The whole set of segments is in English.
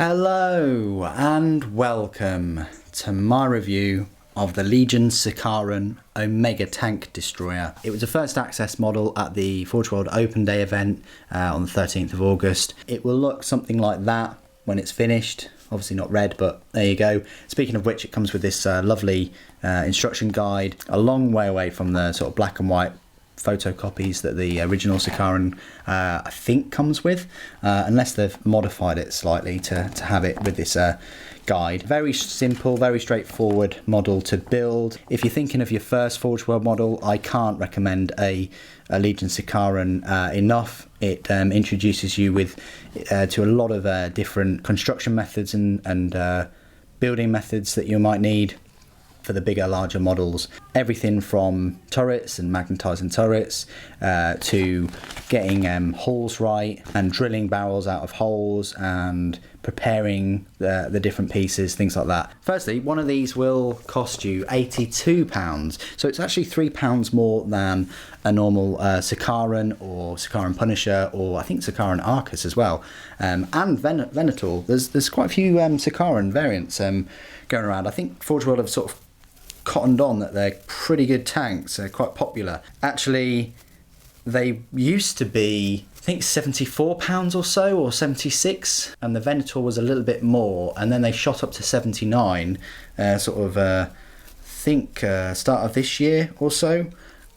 Hello and welcome to my review of the Legion Sicaran Omeg-Yeah tank destroyer. It was a first access model at the Forge World Open Day event on the 13th of August. It will look something like that when it's finished. Obviously not red, but there you go. Speaking of which, it comes with this lovely instruction guide, a long way away from the sort of black and white photocopies that the original Sicaran I think comes with, unless they've modified it slightly to have it with this guide. Very simple, very straightforward model to build. If you're thinking of your first Forge World model, I can't recommend a Legion Sicaran enough. It introduces you to a lot of different construction methods and building methods that you might need for the bigger, larger models. Everything from turrets and magnetising turrets to getting holes right and drilling barrels out of holes and preparing the different pieces, things like that. Firstly, one of these will cost you £82, so it's actually £3 more than a normal Sicaran or Sicaran Punisher, or I think Sicaran Arcus as well, and Venator. There's quite a few Sicaran variants going around. I think Forge World have sort of cottoned on that they're pretty good tanks. They're quite popular. Actually, they used to be, I think, £74 or so, or 76, and the Venator was a little bit more, and then they shot up to 79 start of this year or so,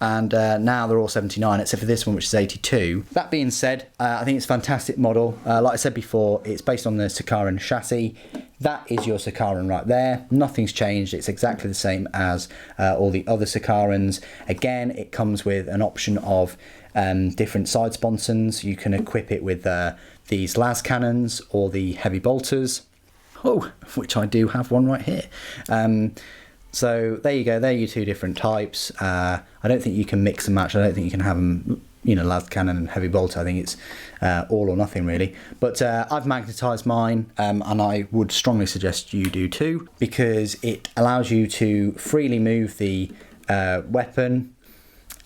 and now they're all 79 except for this one, which is 82. That being said, I think it's a fantastic model. Like I said before, it's based on the Sicaran chassis. That is your Sicaran right there. Nothing's changed. It's exactly the same as all the other Sicarans. Again, it comes with an option of different side sponsons. You can equip it with these las cannons or the heavy bolters. Oh, which I do have one right here. So there you go. There are your two different types. I don't think you can mix and match. I don't think you can have them, las cannon and heavy bolter. I think it's all or nothing really. But I've magnetised mine, and I would strongly suggest you do too, because it allows you to freely move the weapon,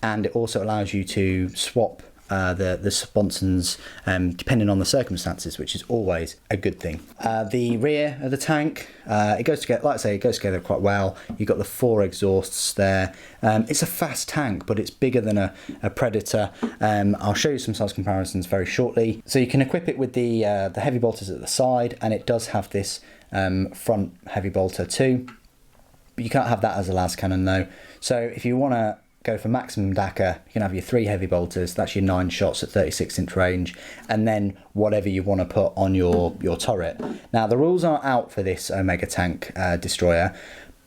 and it also allows you to swap the sponsons depending on the circumstances, which is always a good thing. The rear of the tank, it goes together, like I say, it goes together quite well. You've got the 4 exhausts there. It's a fast tank, but it's bigger than a Predator. I'll show you some size comparisons very shortly. So you can equip it with the heavy bolters at the side, and it does have this front heavy bolter too, but you can't have that as a las cannon though. So if you want to go for maximum DACA, you can have your 3 heavy bolters. That's your 9 shots at 36-inch range, and then whatever you want to put on your turret. Now, the rules aren't out for this Omeg-Yeah tank destroyer,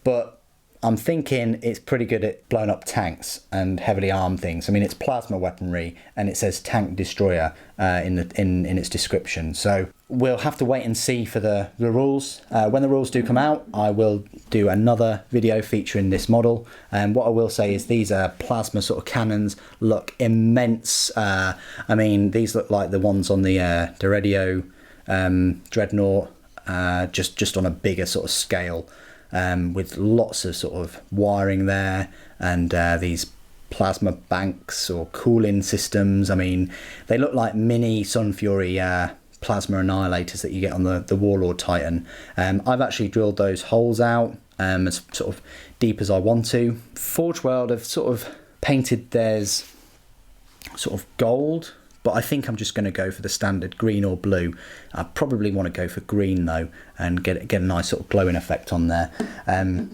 but I'm thinking it's pretty good at blowing up tanks and heavily armed things. I mean, it's plasma weaponry, and it says tank destroyer in its description. So we'll have to wait and see for the rules. When the rules do come out, I will do another video featuring this model. And what I will say is these plasma sort of cannons look immense. I mean, these look like the ones on the Destoyer Dreadnought, just on a bigger sort of scale. With lots of sort of wiring there, and these plasma banks or cooling systems. I mean, they look like mini Sun Fury plasma annihilators that you get on the Warlord Titan. I've actually drilled those holes out as sort of deep as I want to. Forge World have sort of painted theirs sort of gold, but I think I'm just going to go for the standard green or blue. I probably want to go for green though, and get a nice sort of glowing effect on there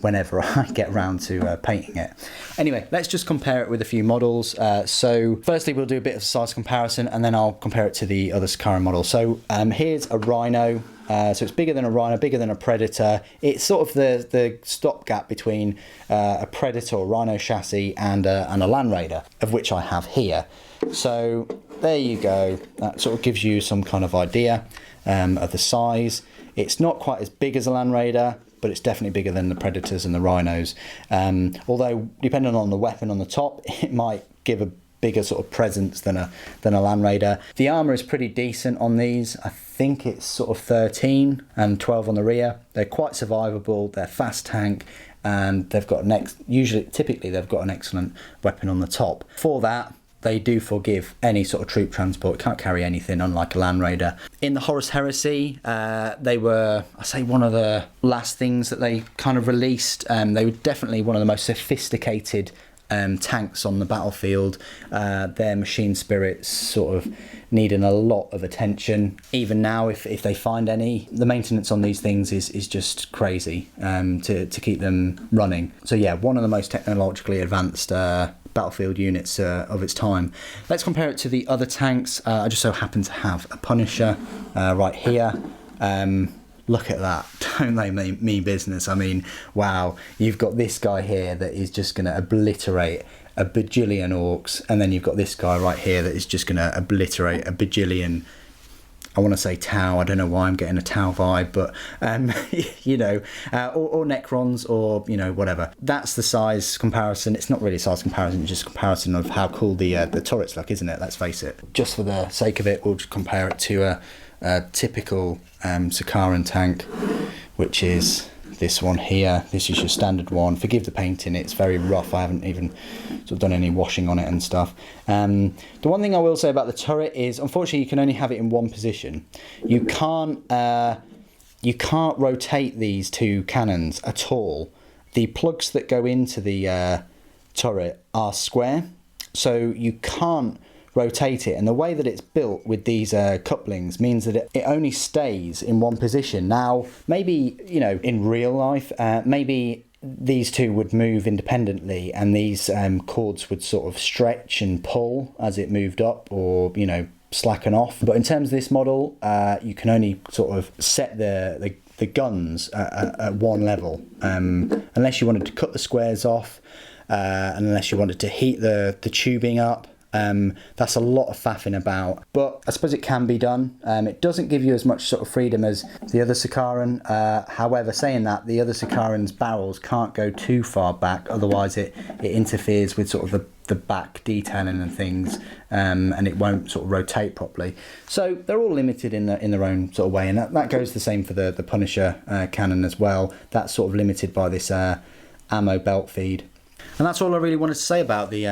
whenever I get around to painting it. Anyway, let's just compare it with a few models. So firstly, we'll do a bit of size comparison, and then I'll compare it to the other Sicaran model. So here's a Rhino. So it's bigger than a Rhino, bigger than a Predator. It's sort of the stopgap between a Predator or Rhino chassis and a Land Raider, of which I have here. So there you go. That sort of gives you some kind of idea of the size. It's not quite as big as a Land Raider, but it's definitely bigger than the Predators and the Rhinos. Although, depending on the weapon on the top, it might give a bigger sort of presence than a Land Raider. The armour is pretty decent on these. I think it's sort of 13 and 12 on the rear. They're quite survivable. They're fast tank, and they've got typically they've got an excellent weapon on the top. For that, they do forgive any sort of troop transport. It can't carry anything, unlike a Land Raider. In the Horus Heresy, they were, I say, one of the last things that they kind of released. They were definitely one of the most sophisticated tanks on the battlefield. Their machine spirits sort of needing a lot of attention. Even now, if they find any, the maintenance on these things is just crazy to keep them running. So yeah, one of the most technologically advanced battlefield units of its time. Let's compare it to the other tanks. I just so happen to have a Punisher right here. Look at that. Don't they mean business? I mean, wow, you've got this guy here that is just going to obliterate a bajillion orcs, and then you've got this guy right here that is just going to obliterate a bajillion, I want to say Tau, I don't know why I'm getting a Tau vibe, but, you know, or Necrons, or, you know, whatever. That's the size comparison. It's not really a size comparison, it's just a comparison of how cool the turrets look, isn't it? Let's face it. Just for the sake of it, we'll just compare it to a typical Sicaran tank, which is this one here. This is your standard one. Forgive the painting, it's very rough. I haven't even sort of done any washing on it and stuff. The one thing I will say about the turret is, unfortunately, you can only have it in one position. You can't rotate these two cannons at all. The plugs that go into the turret are square, so you can't rotate it, and the way that it's built with these couplings means that it only stays in one position. Now, maybe, you know, in real life, maybe these two would move independently, and these cords would sort of stretch and pull as it moved up, or, you know, slacken off. But in terms of this model, you can only sort of set the guns at one level, unless you wanted to cut the squares off, and unless you wanted to heat the tubing up. That's a lot of faffing about, but I suppose it can be done. It doesn't give you as much sort of freedom as the other Sicaran. However, saying that, the other Sicaran's barrels can't go too far back, otherwise it interferes with sort of the back detailing and things, and it won't sort of rotate properly. So they're all limited in their own sort of way, and that goes the same for the Punisher cannon as well. That's sort of limited by this ammo belt feed. And that's all I really wanted to say about the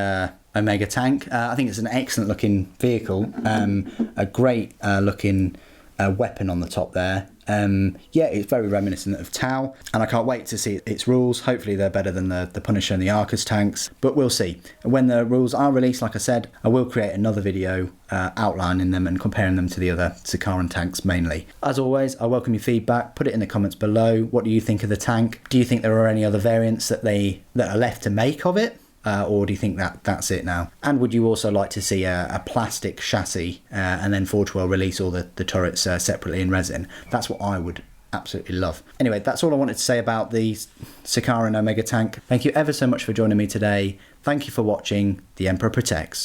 Omeg-Yeah tank. I think it's an excellent looking vehicle, a great looking weapon on the top there. Yeah, it's very reminiscent of Tau, and I can't wait to see its rules. Hopefully they're better than the Punisher and the Arcus tanks, but we'll see. When the rules are released, like I said, I will create another video outlining them and comparing them to the other Sicaran tanks mainly. As always, I welcome your feedback. Put it in the comments below. What do you think of the tank? Do you think there are any other variants that are left to make of it? Or do you think that's it now? And would you also like to see a plastic chassis and then Forge World release all the turrets separately in resin? That's what I would absolutely love. Anyway, that's all I wanted to say about the Sicaran Omeg-Yeah tank. Thank you ever so much for joining me today. Thank you for watching. The Emperor Protects.